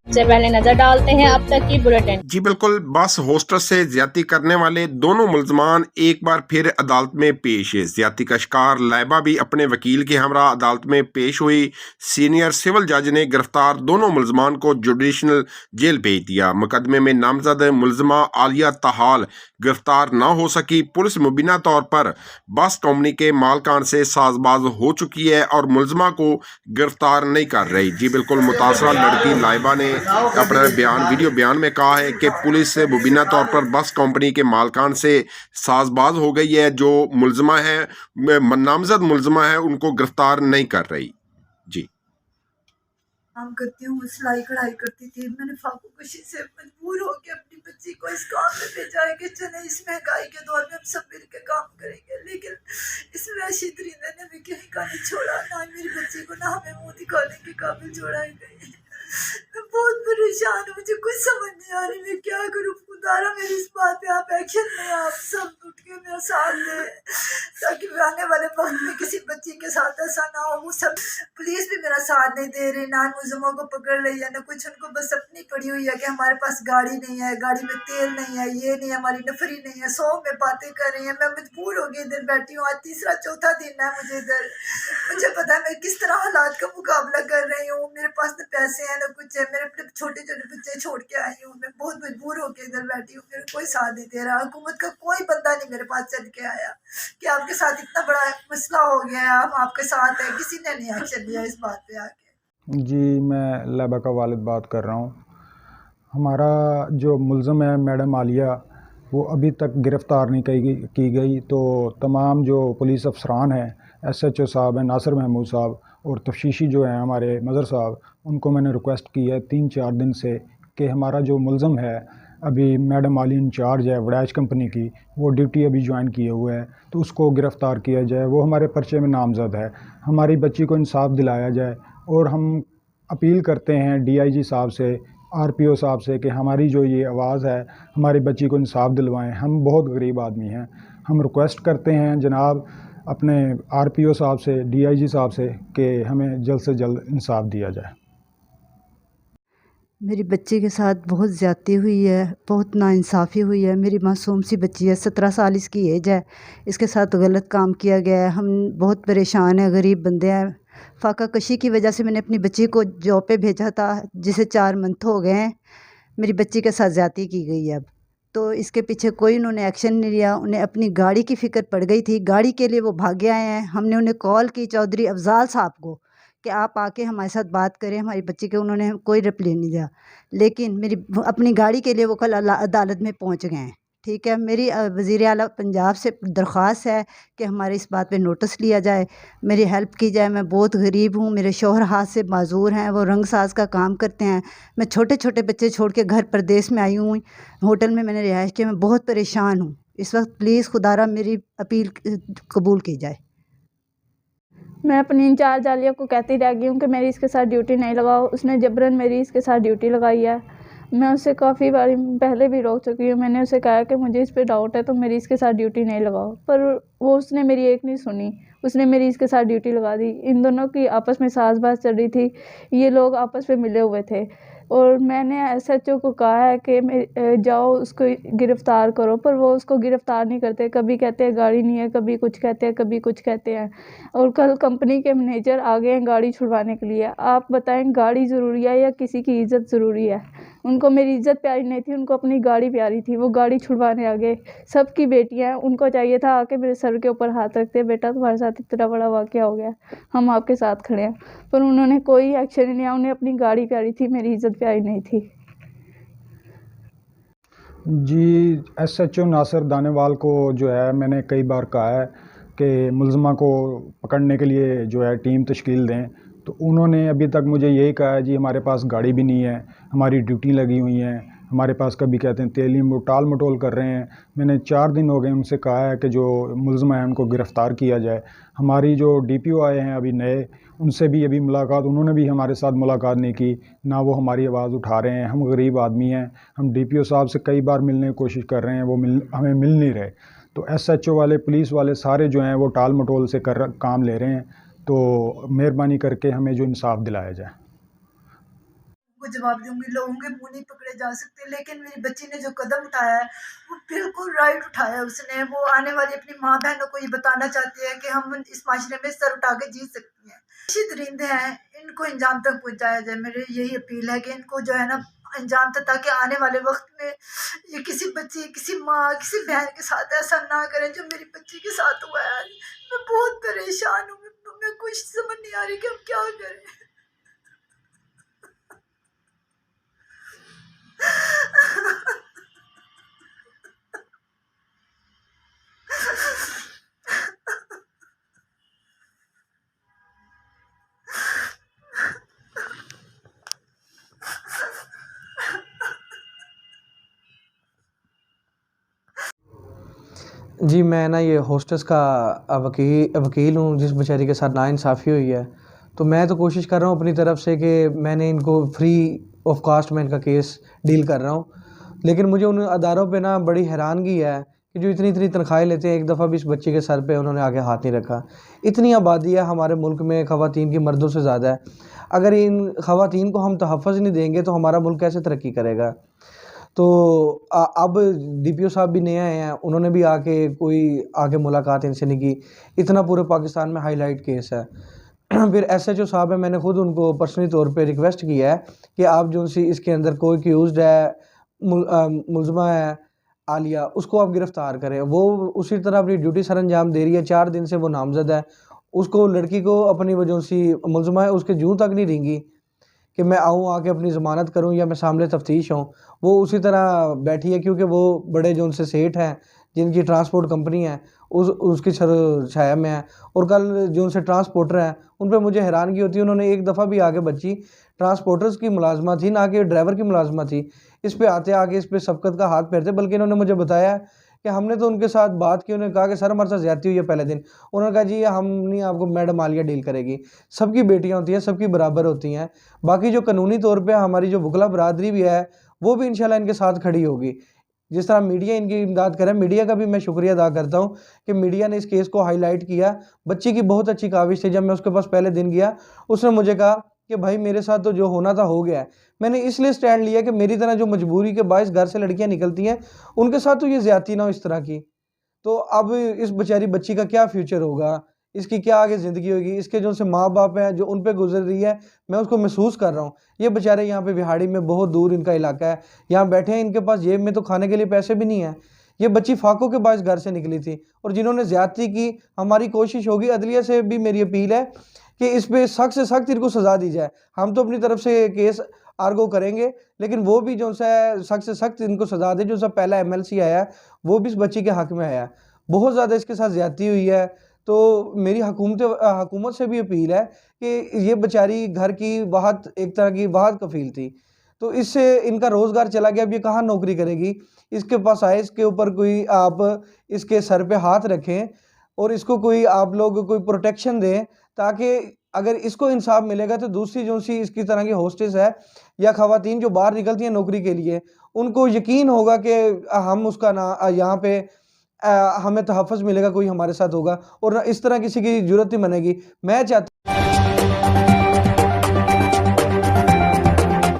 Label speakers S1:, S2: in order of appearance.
S1: सबसे पहले नजर डालते हैं अब तक की बुलेटिन।
S2: जी बिल्कुल, बस हॉस्टल से ज्यादती करने वाले दोनों मुलजमान एक बार फिर अदालत में पेश है। ज्यादती का शिकार लाइबा भी अपने वकील के हमरा अदालत में पेश हुई। सीनियर सिविल जज ने गिरफ्तार दोनों मुलजमान को जुडिशनल जेल भेज दिया। मुकदमे में नामजद मुलजमा आलिया ताहाल गिरफ्तार न हो सकी। पुलिस मुबीना तौर पर बस कंपनी के मालकान से साजबाज हो चुकी है और मुलजमा को गिरफ्तार नहीं कर रही। जी बिल्कुल, मुतासरा लड़की लाइबा ने अपना वीडियो बयान में कहा है कि पुलिस मुबीना तौर पर बस कंपनी के मालकान से साजबाज हो गई है। जो मुलजमा है, नामजद मुलजमा है, उनको गिरफ्तार नहीं कर रही। जी,
S3: काम करती हूँ, सिलाई कढ़ाई करती थी। मैंने फाकू कशी से मजबूर होकर अपनी बच्ची को इस काम में भेजा है कि चले इस महंगाई के दौर में हम सब मिलकर काम करेंगे, लेकिन इस वैशी दरिंदे ने भी कहीं का नहीं छोड़ा। ना मेरी बच्ची को ना हमें मुंह दिखाने के काबिल छोड़ा ही नहीं। मैं बहुत परेशान हूँ, मुझे कुछ समझ नहीं आ रही मैं क्या करूँ। खुदारा मेरी इस बात पे आप एक्शन लें, आप सब उठ के मेरा साथ दें ताकि आने वाले वक्त में किसी बच्ची के साथ ऐसा ना हो। वो सब पुलिस भी मेरा साथ नहीं दे रही, ना मुलजमों को पकड़ रही है ना कुछ। उनको बस अपनी पड़ी हुई है कि हमारे पास गाड़ी नहीं है, गाड़ी में तेल नहीं है, ये नहीं है, हमारी नफरी नहीं है। 100 में बातें कर रही है। मैं मजबूर हो गई, इधर बैठी हूँ। आज तीसरा चौथा दिन है मुझे इधर। मुझे पता है मैं किस तरह हालात का मुकाबला कर रही हूँ। मेरे पास न पैसे हैं न कुछ है। मेरे अपने छोटे छोटे बच्चे छोड़ के आई हूँ। मैं बहुत मजबूर होकर इधर बैठी हूँ। मेरा कोई साथ नहीं दे रहा। हुकूमत का कोई बंदा नहीं मेरे पास चल के आया कि आपके साथ इतना बड़ा मसला हो गया है, हम आपके साथ हैं। किसी ने नहीं एक्शन लिया इस बात पे आके।
S4: जी, मैं लाइबा का वालिद बात कर रहा हूँ। हमारा जो मुलज़म है मैडम आलिया, वो अभी तक गिरफ़्तार नहीं की गई। तो तमाम जो पुलिस अफसरान हैं, SHO साहब हैं, नासिर महमूद साहब, और तफ्तीशी जो हैं हमारे मज़र साहब, उनको मैंने रिक्वेस्ट की है 3-4 दिन से कि हमारा जो मुलज़म है, अभी मैडम आली इंचार्ज है वड़ैच कंपनी की, वो ड्यूटी अभी ज्वाइन किए हुए है, तो उसको गिरफ़्तार किया जाए। वो हमारे पर्चे में नामज़द है। हमारी बच्ची को इंसाफ दिलाया जाए। और हम अपील करते हैं DIG साहब से, RPO साहब से कि हमारी जो ये आवाज़ है, हमारी बच्ची को इंसाफ दिलवाएं। हम बहुत गरीब आदमी हैं। हम रिक्वेस्ट करते हैं जनाब अपने RPO साहब से, DIG साहब से कि हमें जल्द से जल्द इंसाफ दिया जाए।
S5: मेरी बच्ची के साथ बहुत ज़्यादती हुई है, बहुत नाइंसाफ़ी हुई है। मेरी मासूम सी बच्ची है, 17 साल इसकी एज है। इसके साथ गलत काम किया गया है। हम बहुत परेशान हैं, गरीब बंदे हैं। फाका कशी की वजह से मैंने अपनी बच्ची को जॉब पे भेजा था, जिसे 4 मंथ हो गए हैं। मेरी बच्ची के साथ ज़्यादती की गई है अब। तो इसके पीछे कोई उन्होंने एक्शन नहीं लिया। उन्हें अपनी गाड़ी की फ़िक्र पड़ गई थी, गाड़ी के लिए वो भागे आए हैं। हमने उन्हें कॉल की चौधरी अफ़ज़ाल साहब को कि आप आके हमारे साथ बात करें हमारी बच्ची के। उन्होंने कोई रिप्लाई नहीं दिया, लेकिन मेरी अपनी गाड़ी के लिए वो कल अदालत में पहुंच गए हैं। ठीक है, मेरी वज़ीर आला पंजाब से दरख्वास्त है कि हमारे इस बात पे नोटिस लिया जाए, मेरी हेल्प की जाए। मैं बहुत गरीब हूँ, मेरे शौहर हाथ से माजूर हैं, वो रंग साज का काम करते हैं। मैं छोटे छोटे बच्चे छोड़ के घर परदेश में आई हूँ, होटल में मैंने रिहाइश की। मैं बहुत परेशान हूँ इस वक्त। प्लीज़ खुदारा मेरी अपील कबूल की जाए।
S6: मैं अपनी इंचार्ज आलिया को कहती रह गई हूँ कि मेरी इसके साथ ड्यूटी नहीं लगाओ। उसने जबरन मेरी इसके साथ ड्यूटी लगाई है। मैं उससे काफ़ी बार पहले भी रोक चुकी हूँ। मैंने उसे कहा कि मुझे इस पे डाउट है तो मेरी इसके साथ ड्यूटी नहीं लगाओ, पर उसने मेरी एक नहीं सुनी। उसने मेरी इसके साथ ड्यूटी लगा दी। इन दोनों की आपस में साज़बाज़ चल रही थी। ये लोग आपस में मिले हुए थे और मैंने SHO को कहा है कि जाओ उसको गिरफ़्तार करो, पर वो उसको गिरफ़्तार नहीं करते। कभी कहते हैं गाड़ी नहीं है, कभी कुछ कहते हैं, कभी कुछ कहते हैं। और कल कंपनी के मैनेजर आ गए हैं गाड़ी छुड़वाने के लिए। आप बताएं, गाड़ी ज़रूरी है या किसी की इज़्ज़त ज़रूरी है? उनको मेरी इज़्ज़त प्यारी नहीं थी, उनको अपनी गाड़ी प्यारी थी। वो गाड़ी छुड़वाने आ गए। सबकी बेटियां हैं, उनको चाहिए था आके मेरे सर के ऊपर हाथ रखते, बेटा तुम्हारे साथ इतना बड़ा वाक़या हो गया, हम आपके साथ खड़े हैं। पर उन्होंने कोई एक्शन नहीं लिया। उन्हें अपनी गाड़ी प्यारी थी, मेरी इज़्ज़त प्यारी नहीं थी।
S4: जी, SHO नासिर दानेवाल को जो है मैंने कई बार कहा है कि मुलज़मा को पकड़ने के लिए जो है टीम तश्कील दें, तो उन्होंने अभी तक मुझे यही कहा है जी हमारे पास गाड़ी भी नहीं है, हमारी ड्यूटी लगी हुई हैं, हमारे पास कभी कहते हैं तेली टाल मटोल कर रहे हैं। मैंने 4 दिन हो गए उनसे कहा है कि जो मुलज़मा है उनको गिरफ़्तार किया जाए। हमारी जो DPO आए हैं अभी नए, उनसे भी अभी मुलाकात, उन्होंने भी हमारे साथ मुलाकात नहीं की, ना वो हमारी आवाज़ उठा रहे हैं। हम गरीब आदमी हैं। हम DPO साहब से कई बार मिलने की कोशिश कर रहे हैं, वो हमें मिल नहीं रहे। तो SHO वाले, पुलिस वाले सारे जो हैं वो टाल मटोल से काम ले रहे हैं। तो मेहरबानी करके हमें जो इंसाफ दिलाया जाए।
S3: को जवाब दूंगी, लोगों के मुंह नहीं पकड़े जा सकते। लेकिन मेरी बच्ची ने जो कदम उठाया है वो बिल्कुल राइट उठाया उसने। वो आने वाली अपनी माँ बहनों को ये बताना चाहती है कि हम इस माशरे में सर उठा के जी सकती हैं। अच्छी दरिंदे हैं, इनको अंजाम तक पहुँचाया जाए। मेरी यही अपील है कि इनको जो है ना अंजाम तक, ताकि आने वाले वक्त में ये किसी बच्ची, किसी माँ, किसी बहन के साथ ऐसा ना करें जो मेरी बच्ची के साथ हुआ है। मैं बहुत परेशान हूँ, मैं कुछ समझ नहीं आ रही कि हम क्या करें।
S7: जी, मैं ना ये होस्टेस का वकील हूँ जिस बेचारी के साथ नाइंसाफ़ी हुई है। तो मैं तो कोशिश कर रहा हूँ अपनी तरफ से कि मैंने इनको फ्री ऑफ कॉस्ट में इनका केस डील कर रहा हूँ। लेकिन मुझे उन अदारों पे ना बड़ी हैरानगी है कि जो इतनी तनख्वाहें लेते हैं, एक दफ़ा भी इस बच्चे के सर पे उन्होंने आगे हाथ नहीं रखा। इतनी आबादी है हमारे मुल्क में ख़वातीन की मर्दों से ज़्यादा है। अगर इन ख़वातीन को हम तहफ़्फ़ुज़ नहीं देंगे तो हमारा मुल्क कैसे तरक्की करेगा। तो अब डीपीओ साहब भी नए आए हैं, उन्होंने भी आके मुलाकात इनसे नहीं की। इतना पूरे पाकिस्तान में हाईलाइट केस है। फिर एसएचओ साहब है, मैंने खुद उनको पर्सनली तौर पे रिक्वेस्ट किया है कि आप जो सी इसके अंदर कोई एक्यूज़्ड है, मुलज़मा है आलिया, उसको आप गिरफ़्तार करें। वो उसी तरह अपनी ड्यूटी सर अंजाम दे रही है, 4 दिन से वो नामज़द है। उसको लड़की को अपनी वजह सी मुलज़मा है, उसके जूँ तक नहीं रेंगी कि मैं आऊँ आके अपनी ज़मानत करूँ या मैं सामने तफ्तीश हूँ। वो उसी तरह बैठी है क्योंकि वो बड़े जो उनसे सेठ हैं, जिनकी ट्रांसपोर्ट कंपनी है, उसकी छाया में है। और कल जो उनसे ट्रांसपोर्टर हैं, उन पे मुझे हैरानगी होती है, उन्होंने एक दफ़ा भी आगे बच्ची ट्रांसपोर्टर्स की मुलाजमा थी, ना कि ड्राइवर की मुलाजमा थी। इस पे आते आगे इस पे सबकत का हाथ फेरते, बल्कि इन्होंने मुझे बताया कि हमने तो उनके साथ बात की। उन्होंने कहा कि सर हमारे साथ ज़्यादती हुई है पहले दिन। उन्होंने कहा जी हम नहीं, आपको मैडम आलिया डील करेगी। सबकी बेटियाँ होती हैं, सबकी बराबर होती हैं। बाकी जो कानूनी तौर पे हमारी जो वकला बरादरी भी है, वो भी इंशाल्लाह इनके साथ खड़ी होगी। जिस तरह मीडिया इनकी इमदाद करे, मीडिया का भी मैं शुक्रिया अदा करता हूँ कि मीडिया ने इस केस को हाईलाइट किया। बच्ची की बहुत अच्छी काविश थी। जब मैं उसके पास पहले दिन गया, उसने मुझे कहा कि भाई मेरे साथ तो जो होना था हो गया है। मैंने इसलिए स्टैंड लिया कि मेरी तरह जो मजबूरी के बायस घर से लड़कियां निकलती हैं, उनके साथ तो ये ज़्यादती ना हो इस तरह की। तो अब इस बेचारी बच्ची का क्या फ्यूचर होगा, इसकी क्या आगे ज़िंदगी होगी। इसके जो से माँ बाप हैं, जो उन पे गुजर रही है, मैं उसको महसूस कर रहा हूँ। ये बेचारे यहाँ पे बिहाड़ी में, बहुत दूर इनका इलाका है, यहाँ बैठे हैं, इनके पास जेब में तो खाने के लिए पैसे भी नहीं है। ये बच्ची फाकों के बायस घर से निकली थी, और जिन्होंने ज़्यादती की, हमारी कोशिश होगी, अदलिया से भी मेरी अपील है कि इस पे सख्त से सख्त इनको सज़ा दी जाए। हम तो अपनी तरफ से केस आर्गो करेंगे, लेकिन वो भी जो है सख्त से सख्त इनको सज़ा दे। जो सा पहला एमएलसी आया है, वो भी इस बच्ची के हक़ में आया है। बहुत ज़्यादा इसके साथ ज़्यादती हुई है। तो मेरी हुकूमत से भी अपील है कि ये बेचारी घर की वाहत, एक तरह की वाहत कफ़ील थी, तो इससे इनका रोज़गार चला गया। अब ये कहाँ नौकरी करेगी। इसके पास आए, इसके ऊपर कोई आप इसके सर पे हाथ रखें और इसको कोई आप लोग कोई प्रोटेक्शन दें, ताकि अगर इसको इंसाफ मिलेगा तो दूसरी जो सी इसकी तरह की होस्टेस है या ख़वातीन जो बाहर निकलती हैं नौकरी के लिए, उनको यकीन होगा कि हम उसका ना यहाँ पे हमें तहफ़्फ़ुज़ मिलेगा, कोई हमारे साथ होगा, और इस तरह किसी की ज़रूरत नहीं बनेगी। मैं चाहता